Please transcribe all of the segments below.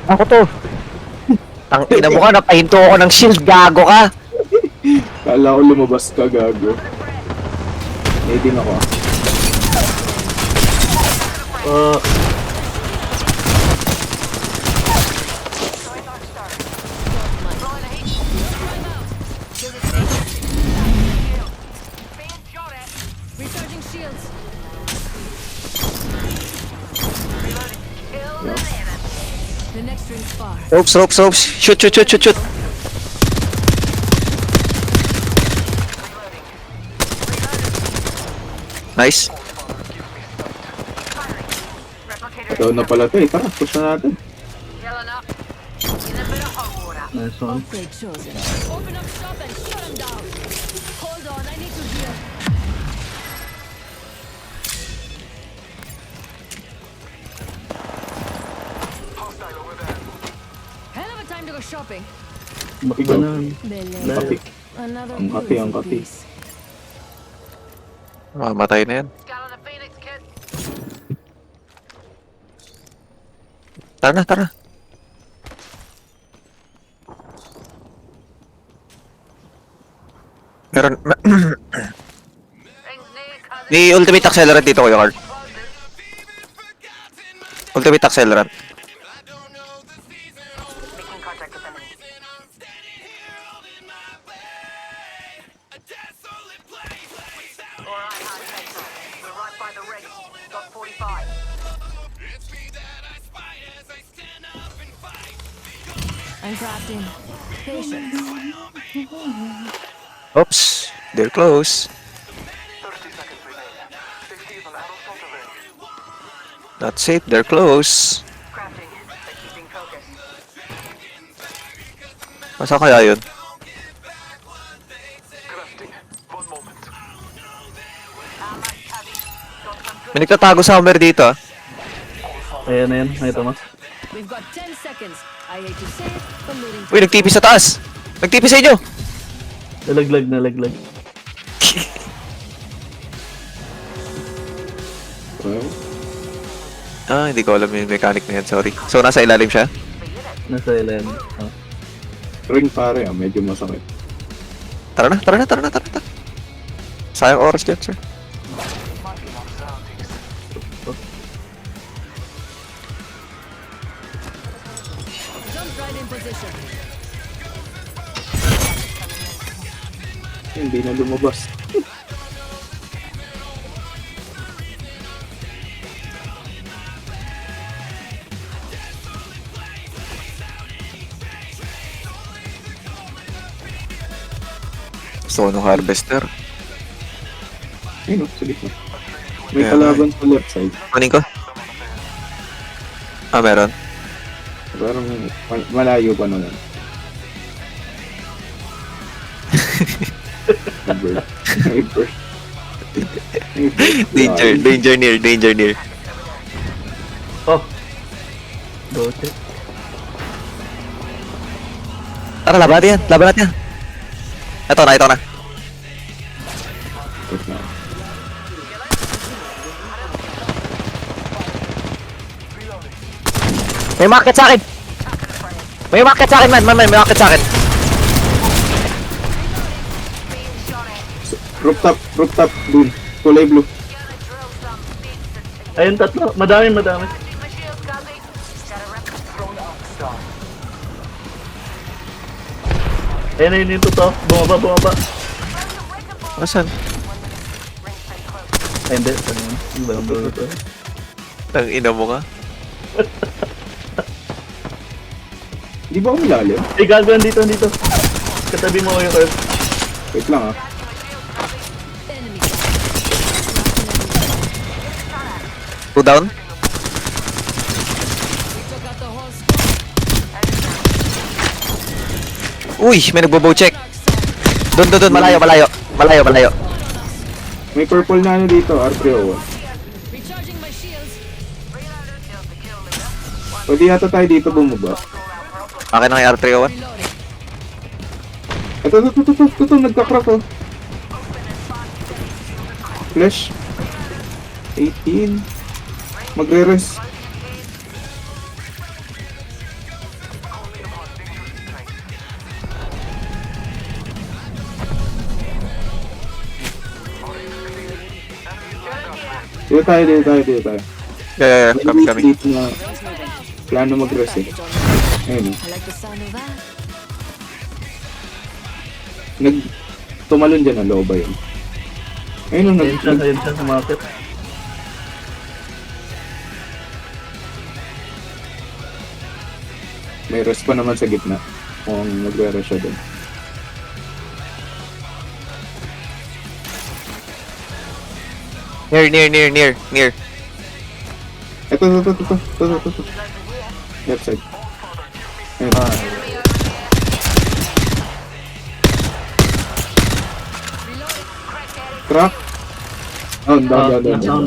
Ako to. Tangina mo ka, napahinto ako ng shield, gago ka. Kala ko lumabas ka, gago. Nading ako. Recharging shields. The next ring's far. Ropes. Shoot. Nice. Down na pala to eh. Tara, push na natin. Nice one. Upgrade chosen. Open up shop and shut him down. Hold on, I need to heal. Hell of a time to go shopping. Baki ba na? Kapi. Another Ang kapi, ang beautiful kapi. piece. Mamatay na yan. Tara. Meron... May ultimate accelerant dito, Kuya Carl. Ultimate accelerant. I'm crafting. Patience. Oops, they're close. Not safe, they're close. Masa kaya yun? May nagtatago somewhere dito ah. Ayan. Nakita mo? We've got 10 seconds. I hate to say it, but looting. Uy, nagtipi sa taas! Nagtipi sa inyo! Nalaglag. Well, Hindi ko alam yung mechanic na yan, sorry. So, nasa ilalim siya? Nasa ilan. Oh. ring pare ah, medyo masakit. Tara na. Sayang oras dyan, sir. Jump right in position. Hindi na lumabas. Gusto ko ng harvester. Ayun, sige po. May Yeah, kalaban sa left side. Kunin ko? Meron. Parang malayo pa naman. Hyper. Danger near. Oh! Bote. Tara, laban natin yan. Ito na. Push na. May market sa akin, man. May market sa akin. Rooftop, dun. Kulay blue. Ayun, tatlo. Madami. Ayun yung totoo. Bumaba. Asan? Ay, hindi. Saan yun? Yung ba yung to? Tang ina mo ka. Di ba umilalim? Eh, gagawin dito. Katabi mo yung earth. Wait lang ah. Enemy. Two down. We took out the whole squad. Uy, may nagbo-bow check. Dark side. Doon, malayo. May purple na ano dito, R301. Recharging my shields. Pwede yata tayo dito bumaba. Akin ang R301. Reloading. Ito, nagka-crack oh. Flash. 18. Magre-res. Dito tayo, dito tayo, dito tayo. Yeah. Kami. Dito na plano mag-rest eh. Ayun. I like the sound of that. Tumalon dyan ang loob ba yun? Ayun, Ayun siya, sumakit. may rest pa naman sa gitna. Kung nagre-rest siya dun. Near. Ito. Left side. Ayun. Crack. Down. Down.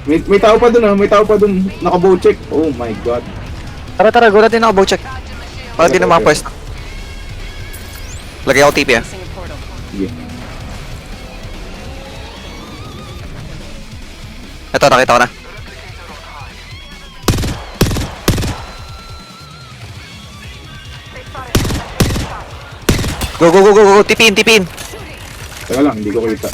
May tao pa dun ah, may tao pa dun. Naka-bow check. Oh my god. Tara, go natin ako bow check. Para di na mga pwesto. Lagay ako TP ah. Placing a portal. Yeah. Ito, nakita ko na. Go. Tipin. Teka lang, hindi ko kita.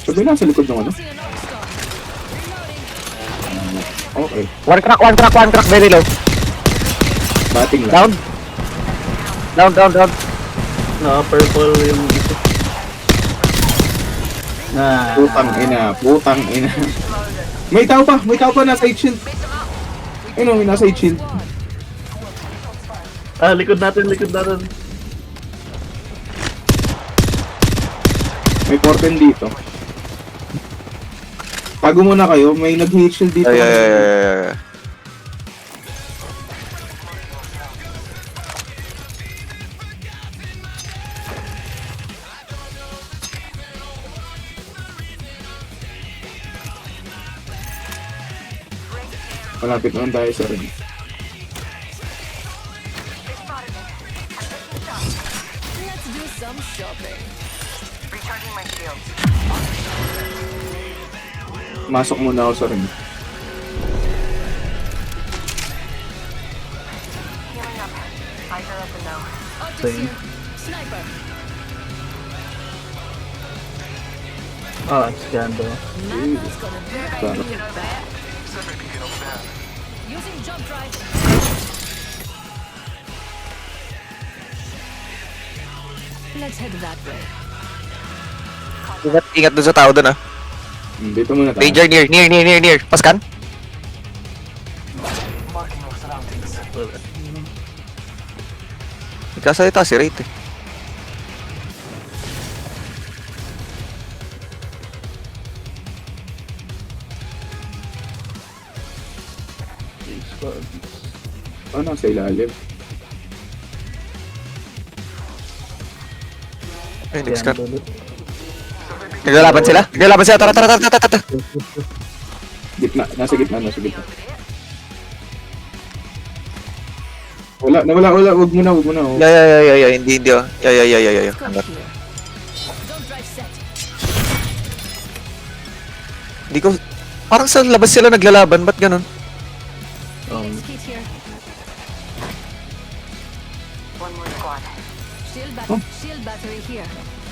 Sabi nasa likod ng ano? See an arc star. Okay. One crack, very low. Batting lang. Down. Naka-purple yung isa. Putang ina. May tao pa nasa 8 shield. Ayun o, nasa 8 shield. Likod natin. May 14 dito. Tago muna kayo, may nag-hit shield dito. Yeah. Malapit naman tayo sa ring. Let's do some shopping. Masok muna ako sa ring. Optics here. Sniper. Scandal. Mama's gonna bury Sana. you back. Using jump drive. Let's head that way. Ingat dun sa tao dun ah. Dito muna tayo. Danger, near. Paskan? Nagkasalita si Rate eh. Ano sa ilalim? Ay, nag-scan. Naglalaban sila? Tara. Gitna, nasa gitna. Wala, wag muna. Oh. Yeah, hindi oh. Yeah. Go here. Jump drive set. Hindi ko, parang sa labas sila naglalaban, ba't ganun? Let's hit here. Shield battery here.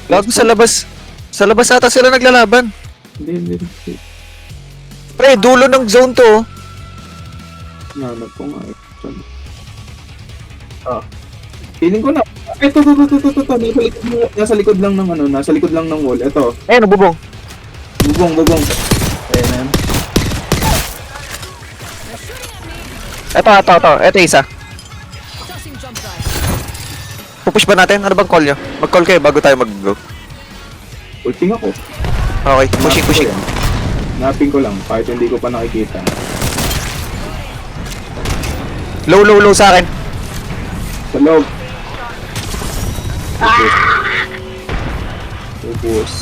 Lago sa labas. Sa labas ata sila naglalaban. Hindi. Pre, dulo ng zone to oh. Nanap ko nga. Feeling ko na. Ito. Nasa likod lang ng ano, nasa likod lang ng wall. Ito. Ayun, bubong. Bubong. Ayan. Ito isa. Tossing jump drive. Pupush ba natin? Ano bang call nyo? Mag-call kayo bago tayo mag-go. Ulting ako. Okay, pushing. Napin ko lang, kahit hindi ko pa nakikita. Low sa akin. Sa loob. Ubus.